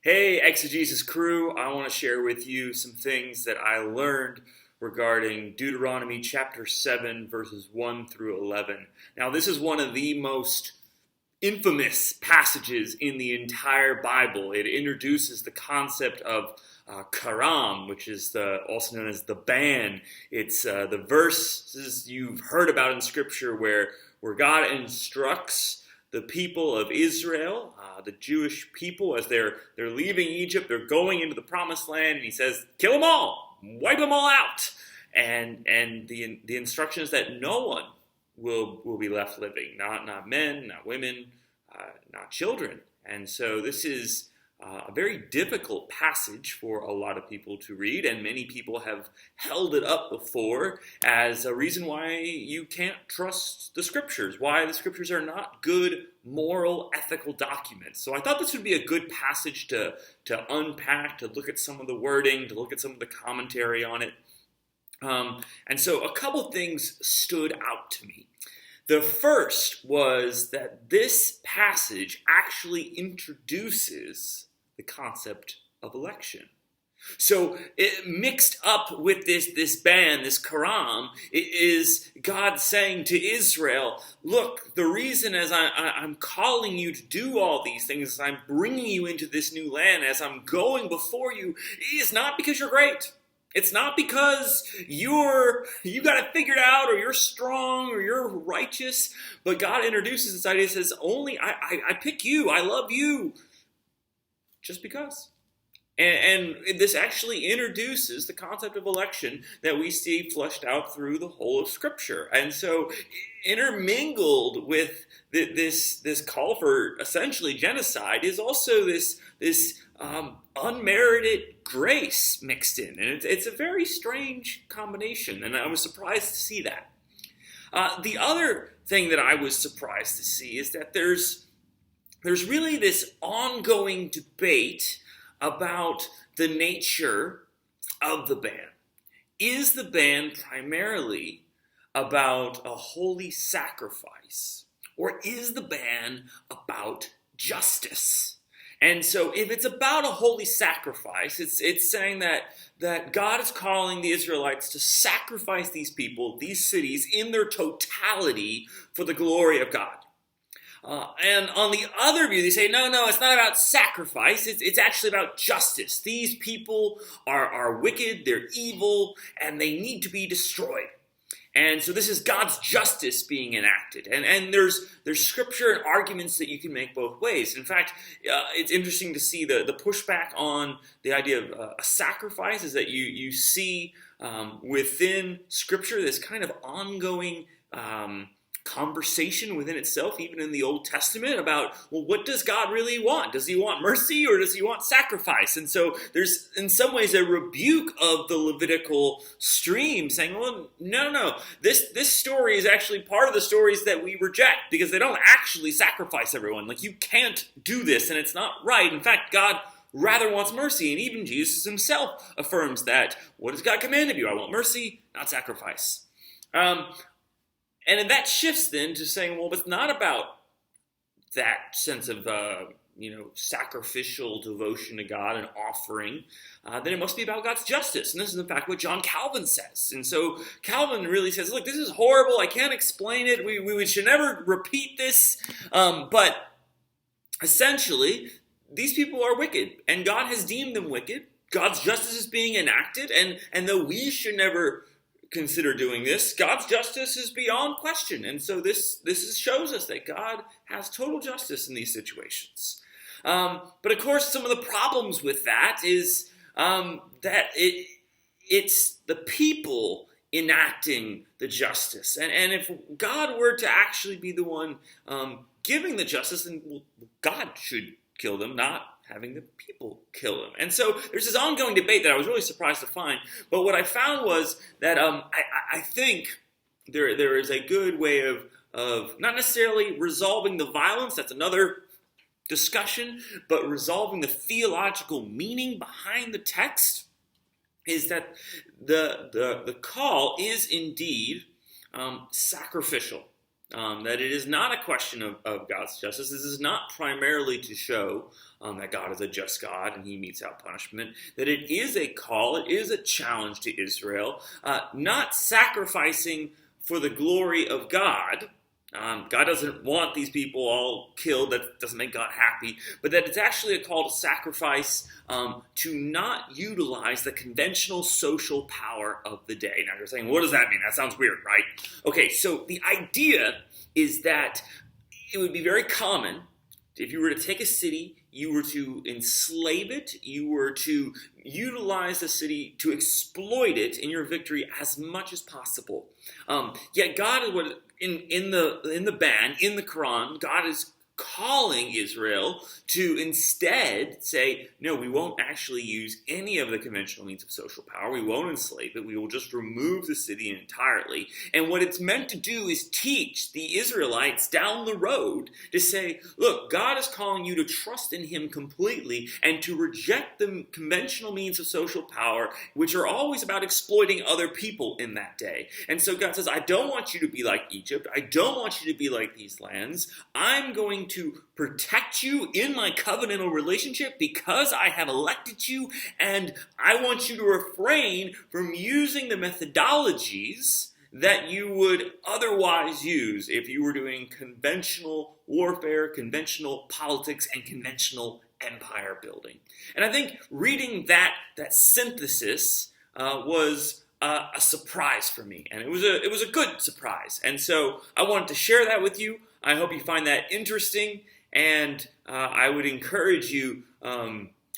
Hey, Exegesis crew, I want to share with you some things that I learned regarding Deuteronomy chapter 7, verses 1 through 11. Now, this is one of the most infamous passages in the entire Bible. It introduces the concept of karam, which is also known as the ban. It's the verses you've heard about in Scripture where God instructs the people of Israel, the Jewish people, as they're leaving Egypt, they're going into the Promised Land, and He says, "Kill them all, wipe them all out." And the instruction is that no one will be left living, not men, not women, not children. And so this is a very difficult passage for a lot of people to read, and many people have held it up before as a reason why you can't trust the Scriptures, why the Scriptures are not good moral, ethical documents. So I thought this would be a good passage to unpack, to look at some of the wording, to look at some of the commentary on it. And so a couple things stood out to me. The first was that this passage actually introduces the concept of election. So it mixed up with this ban, this karam, is God saying to Israel, look, the reason as I'm calling you to do all these things, as I'm bringing you into this new land, as I'm going before you, is not because you're great. It's not because you got it figured out, or you're strong, or you're righteous. But God introduces this idea, says, only I pick you, I love you, just because. And this actually introduces the concept of election that we see fleshed out through the whole of Scripture. And so intermingled with this call for essentially genocide is also this unmerited grace mixed in. And it's a very strange combination, and I was surprised to see that. The other thing that I was surprised to see is that there's really this ongoing debate about the nature of the ban. Is the ban primarily about a holy sacrifice, or is the ban about justice? And so if it's about a holy sacrifice, it's saying that God is calling the Israelites to sacrifice these people, these cities, in their totality for the glory of God. And on the other view, they say, no, it's not about sacrifice. It's actually about justice. These people are wicked, they're evil, and they need to be destroyed. And so this is God's justice being enacted. And there's scripture and arguments that you can make both ways. In fact, it's interesting to see the pushback on the idea of a sacrifice is that you see within Scripture this kind of ongoing conversation within itself, even in the Old Testament, about, well, what does God really want? Does He want mercy, or does He want sacrifice? And so there's, in some ways, a rebuke of the Levitical stream, saying, well, no, this story is actually part of the stories that we reject, because they don't actually sacrifice everyone. Like, you can't do this, and it's not right. In fact, God rather wants mercy, and even Jesus Himself affirms that. What does God command of you? I want mercy, not sacrifice. And that shifts then to saying, well, it's not about that sense of, sacrificial devotion to God and offering. Then it must be about God's justice. And this is, in fact, what John Calvin says. And so Calvin really says, look, this is horrible. I can't explain it. We should never repeat this. But essentially, these people are wicked, and God has deemed them wicked. God's justice is being enacted. And though we should never consider doing this, God's justice is beyond question. And so this shows us that God has total justice in these situations. But of course, some of the problems with that is that it's the people enacting the justice. And if God were to actually be the one giving the justice, then God should kill them, not having the people kill them. And so there's this ongoing debate that I was really surprised to find. But what I found was that I think there is a good way of not necessarily resolving the violence, that's another discussion, but resolving the theological meaning behind the text, is that the call is indeed sacrificial. that it is not a question of God's justice. This is not primarily to show that God is a just God and he metes out punishment. That it is a call, it is a challenge to Israel, not sacrificing for the glory of God. God doesn't want these people all killed. That doesn't make God happy. But that it's actually a call to sacrifice to not utilize the conventional social power of the day. Now you're saying, what does that mean? That sounds weird, right? Okay, so the idea is that it would be very common if you were to take a city, you were to enslave it, you were to utilize the city to exploit it in your victory as much as possible. Yet God is what in the ban, in the Quran, God is calling Israel to instead say, no, we won't actually use any of the conventional means of social power. We won't enslave it. We will just remove the city entirely. And what it's meant to do is teach the Israelites down the road to say, look, God is calling you to trust in him completely and to reject the conventional means of social power, which are always about exploiting other people in that day. And so God says, I don't want you to be like Egypt. I don't want you to be like these lands. I'm going to protect you in my covenantal relationship because I have elected you, and I want you to refrain from using the methodologies that you would otherwise use if you were doing conventional warfare, conventional politics, and conventional empire building. And I think reading that synthesis was a surprise for me, and it was a good surprise. And so I wanted to share that with you. I hope you find that interesting, and I would encourage you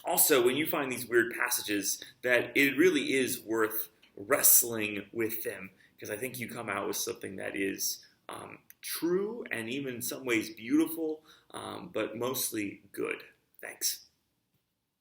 also, when you find these weird passages, that it really is worth wrestling with them, because I think you come out with something that is true and even in some ways beautiful, but mostly good. Thanks.